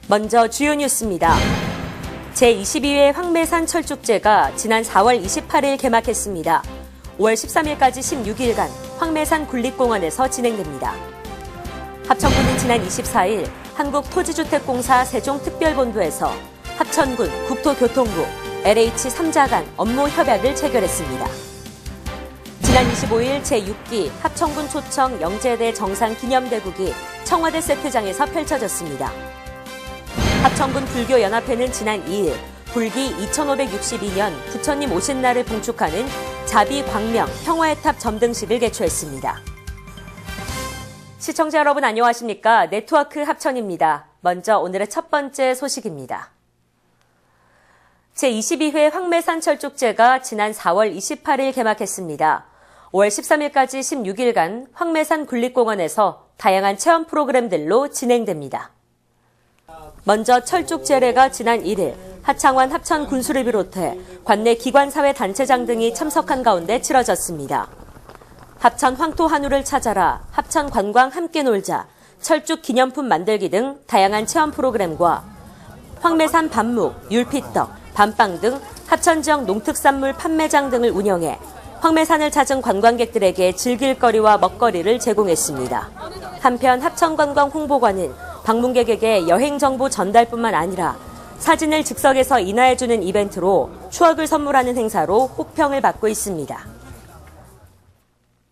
먼저 주요 뉴스입니다. 제22회 황매산 철쭉제가 지난 4월 28일 개막했습니다. 5월 13일까지 16일간 황매산 군립공원에서 진행됩니다. 합천군은 지난 24일 한국토지주택공사 세종특별본부에서 합천군 국토교통부 LH 3자 간 업무 협약을 체결했습니다. 지난 25일 제6기 합천군 초청 영제대 정상기념대국이 청와대 세트장에서 펼쳐졌습니다. 합천군 불교연합회는 지난 2일 불기 2562년 부처님 오신 날을 봉축하는 자비광명 평화의 탑 점등식을 개최했습니다. 시청자 여러분 안녕하십니까? 네트워크 합천입니다. 먼저 오늘의 첫 번째 소식입니다. 제22회 황매산 철쭉제가 지난 4월 28일 개막했습니다. 5월 13일까지 16일간 황매산 군립공원에서 다양한 체험 프로그램들로 진행됩니다. 먼저 철쭉제례가 지난 1일 하창완 합천군수를 비롯해 관내 기관사회 단체장 등이 참석한 가운데 치러졌습니다. 합천 황토 한우를 찾아라, 합천 관광 함께 놀자, 철쭉 기념품 만들기 등 다양한 체험 프로그램과 황매산 밤묵, 율피떡, 밤빵 등 합천 지역 농특산물 판매장 등을 운영해 황매산을 찾은 관광객들에게 즐길거리와 먹거리를 제공했습니다. 한편 합천관광 홍보관은 방문객에게 여행정보 전달뿐만 아니라 사진을 즉석에서 인화해주는 이벤트로 추억을 선물하는 행사로 호평을 받고 있습니다.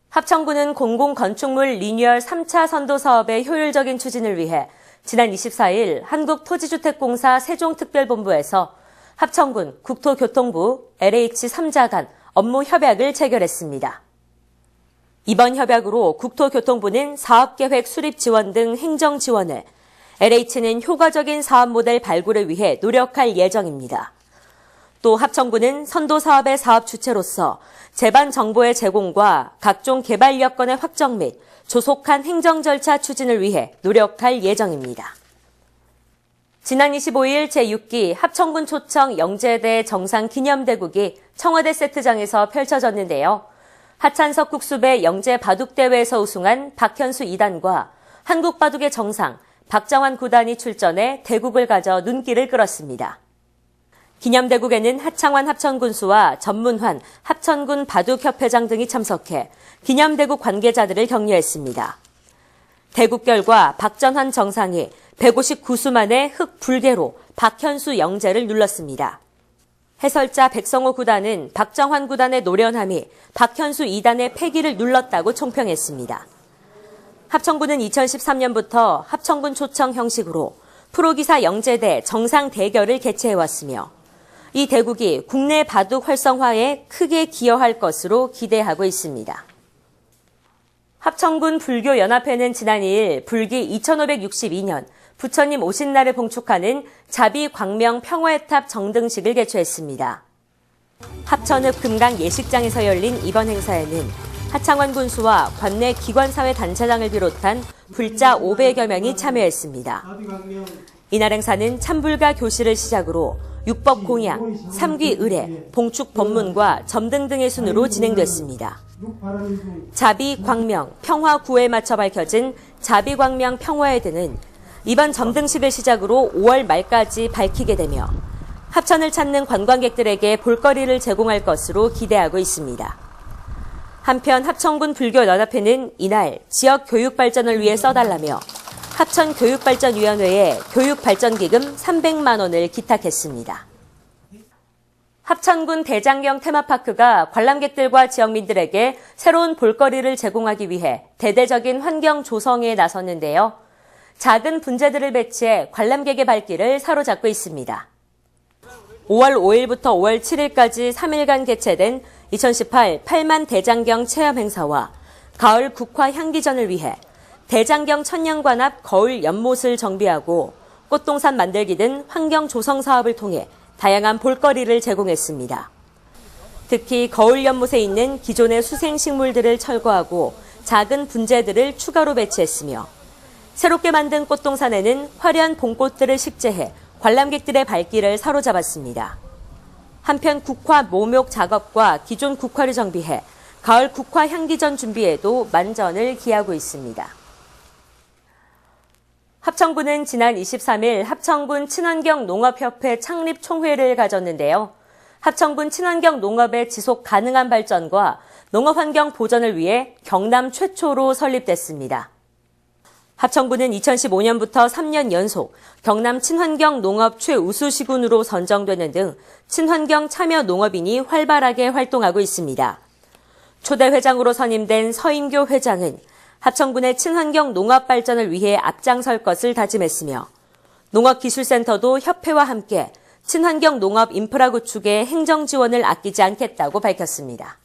합천군은 공공건축물 리뉴얼 3차 선도 사업의 효율적인 추진을 위해 지난 24일 한국토지주택공사 세종특별본부에서 합천군 국토교통부 LH 3자 간 업무 협약을 체결했습니다. 이번 협약으로 국토교통부는 사업계획 수립 지원 등 행정 지원을, LH는 효과적인 사업 모델 발굴을 위해 노력할 예정입니다. 또 합천군은 선도 사업의 사업 주체로서 제반 정보의 제공과 각종 개발 여건의 확정 및 조속한 행정 절차 추진을 위해 노력할 예정입니다. 지난 25일 제6기 합천군 초청 영제대 정상기념대국이 청와대 세트장에서 펼쳐졌는데요. 하찬석 국수배 영제 바둑대회에서 우승한 박현수 2단과 한국바둑의 정상 박정환 9단이 출전해 대국을 가져 눈길을 끌었습니다. 기념대국에는 하창완 합천군수와 전문환 합천군 바둑협회장 등이 참석해 기념대국 관계자들을 격려했습니다. 대국 결과 박전환 정상이 159수 만에 흑 불개로 박현수 영제를 눌렀습니다. 해설자 백성호 9단은 박정환 9단의 노련함이 박현수 2단의 패기를 눌렀다고 총평했습니다. 합천군은 2013년부터 합천군 초청 형식으로 프로기사 영제대 정상 대결을 개최해왔으며 이 대국이 국내 바둑 활성화에 크게 기여할 것으로 기대하고 있습니다. 합천군 불교연합회는 지난 2일 불기 2562년 부처님 오신 날을 봉축하는 자비광명 평화의 탑 정등식을 개최했습니다. 합천읍 금강 예식장에서 열린 이번 행사에는 하창완 군수와 관내 기관사회 단체장을 비롯한 불자 500여 명이 참여했습니다. 이날 행사는 참불가 교실을 시작으로 육법 공양, 삼귀 의례, 봉축 법문과 점등 등의 순으로 진행됐습니다. 자비광명 평화구호에 맞춰 밝혀진 자비광명 평화의 등은 이번 점등식을 시작으로 5월 말까지 밝히게 되며 합천을 찾는 관광객들에게 볼거리를 제공할 것으로 기대하고 있습니다. 한편 합천군 불교연합회는 이날 지역 교육 발전을 위해 써달라며 합천교육발전위원회에 교육발전기금 300만 원을 기탁했습니다. 합천군 대장경 테마파크가 관람객들과 지역민들에게 새로운 볼거리를 제공하기 위해 대대적인 환경 조성에 나섰는데요. 작은 분재들을 배치해 관람객의 발길을 사로잡고 있습니다. 5월 5일부터 5월 7일까지 3일간 개최된 2018 8만 대장경 체험 행사와 가을 국화 향기전을 위해 대장경 천년관 앞 거울 연못을 정비하고 꽃동산 만들기 등 환경 조성 사업을 통해 다양한 볼거리를 제공했습니다. 특히 거울 연못에 있는 기존의 수생식물들을 철거하고 작은 분재들을 추가로 배치했으며 새롭게 만든 꽃동산에는 화려한 봄꽃들을 식재해 관람객들의 발길을 사로잡았습니다. 한편 국화 모목 작업과 기존 국화를 정비해 가을 국화 향기전 준비에도 만전을 기하고 있습니다. 합천군은 지난 23일 합천군 친환경 농업협회 창립 총회를 가졌는데요. 합천군 친환경 농업의 지속 가능한 발전과 농업환경 보전을 위해 경남 최초로 설립됐습니다. 합천군은 2015년부터 3년 연속 경남 친환경 농업 최우수 시군으로 선정되는 등 친환경 참여 농업인이 활발하게 활동하고 있습니다. 초대 회장으로 선임된 서임교 회장은 합천군의 친환경 농업 발전을 위해 앞장설 것을 다짐했으며 농업기술센터도 협회와 함께 친환경 농업 인프라 구축에 행정 지원을 아끼지 않겠다고 밝혔습니다.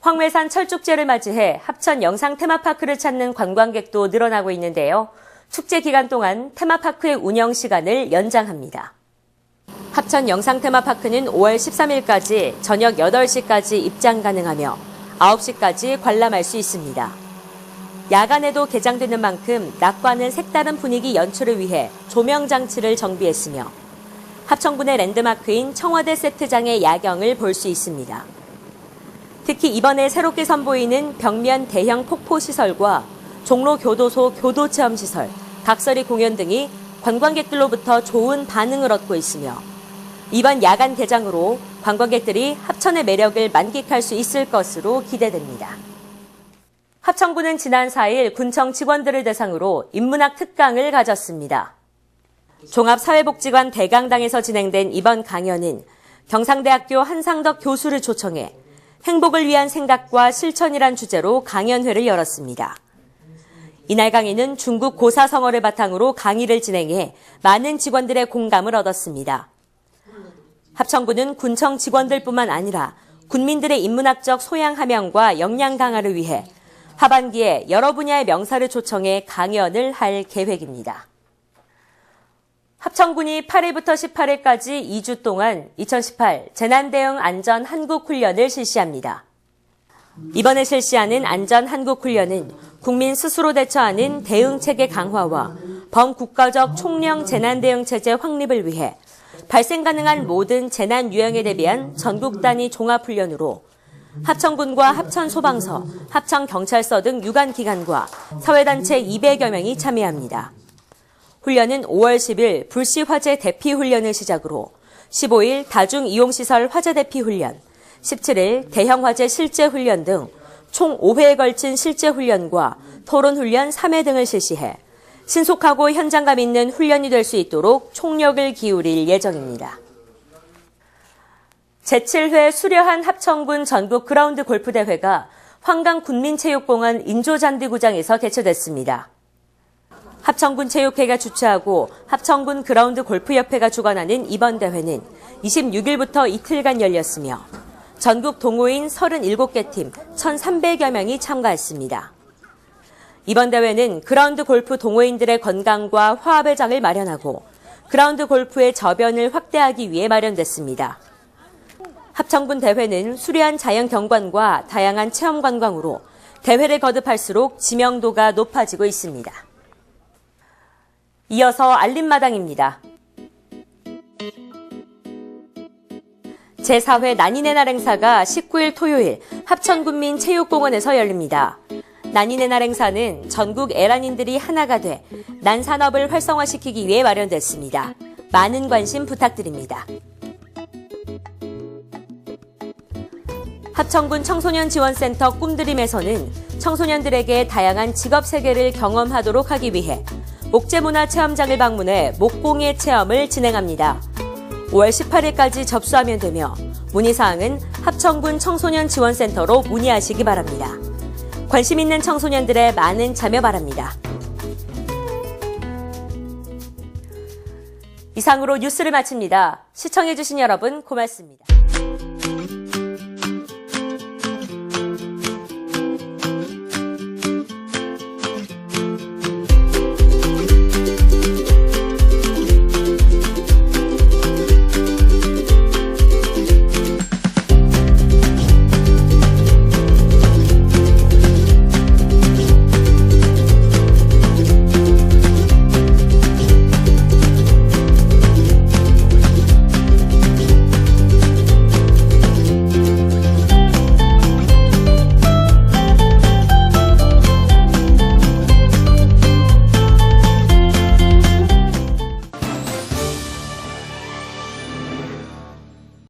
황매산 철축제를 맞이해 합천 영상 테마파크를 찾는 관광객도 늘어나고 있는데요. 축제 기간 동안 테마파크의 운영 시간을 연장합니다. 합천 영상 테마파크는 5월 13일까지 저녁 8시까지 입장 가능하며 9시까지 관람할 수 있습니다. 야간에도 개장되는 만큼 낮과는 색다른 분위기 연출을 위해 조명 장치를 정비했으며 합천군의 랜드마크인 청와대 세트장의 야경을 볼 수 있습니다. 특히 이번에 새롭게 선보이는 벽면 대형 폭포시설과 종로 교도소 교도체험시설, 각설이 공연 등이 관광객들로부터 좋은 반응을 얻고 있으며 이번 야간 개장으로 관광객들이 합천의 매력을 만끽할 수 있을 것으로 기대됩니다. 합천군은 지난 4일 군청 직원들을 대상으로 인문학 특강을 가졌습니다. 종합사회복지관 대강당에서 진행된 이번 강연은 경상대학교 한상덕 교수를 초청해 행복을 위한 생각과 실천이란 주제로 강연회를 열었습니다. 이날 강의는 중국 고사성어를 바탕으로 강의를 진행해 많은 직원들의 공감을 얻었습니다. 합천군은 군청 직원들뿐만 아니라 군민들의 인문학적 소양 함양과 역량 강화를 위해 하반기에 여러 분야의 명사를 초청해 강연을 할 계획입니다. 합천군이 8일부터 18일까지 2주 동안 2018 재난대응 안전 한국훈련을 실시합니다. 이번에 실시하는 안전 한국훈련은 국민 스스로 대처하는 대응체계 강화와 범국가적 총령 재난대응체제 확립을 위해 발생 가능한 모든 재난 유형에 대비한 전국 단위 종합훈련으로 합천군과 합천소방서, 합천경찰서 등 유관기관과 사회단체 200여 명이 참여합니다. 훈련은 5월 10일 불시화재 대피훈련을 시작으로 15일 다중이용시설 화재 대피훈련, 17일 대형화재 실제훈련 등 총 5회에 걸친 실제훈련과 토론훈련 3회 등을 실시해 신속하고 현장감 있는 훈련이 될 수 있도록 총력을 기울일 예정입니다. 제7회 수려한 합천군 전국 그라운드 골프대회가 황강군민체육공원 인조잔디구장에서 개최됐습니다. 합천군 체육회가 주최하고 합천군 그라운드 골프협회가 주관하는 이번 대회는 26일부터 이틀간 열렸으며 전국 동호인 37개 팀 1,300여 명이 참가했습니다. 이번 대회는 그라운드 골프 동호인들의 건강과 화합의 장을 마련하고 그라운드 골프의 저변을 확대하기 위해 마련됐습니다. 합천군 대회는 수려한 자연 경관과 다양한 체험 관광으로 대회를 거듭할수록 지명도가 높아지고 있습니다. 이어서 알림마당입니다. 제4회 난인의 날 행사가 19일 토요일 합천군민체육공원에서 열립니다. 난인의 날 행사는 전국 애란인들이 하나가 돼 난산업을 활성화시키기 위해 마련됐습니다. 많은 관심 부탁드립니다. 합천군 청소년지원센터 꿈드림에서는 청소년들에게 다양한 직업 세계를 경험하도록 하기 위해 목재문화체험장을 방문해 목공예 체험을 진행합니다. 5월 18일까지 접수하면 되며 문의사항은 합천군 청소년지원센터로 문의하시기 바랍니다. 관심 있는 청소년들의 많은 참여 바랍니다. 이상으로 뉴스를 마칩니다. 시청해주신 여러분 고맙습니다.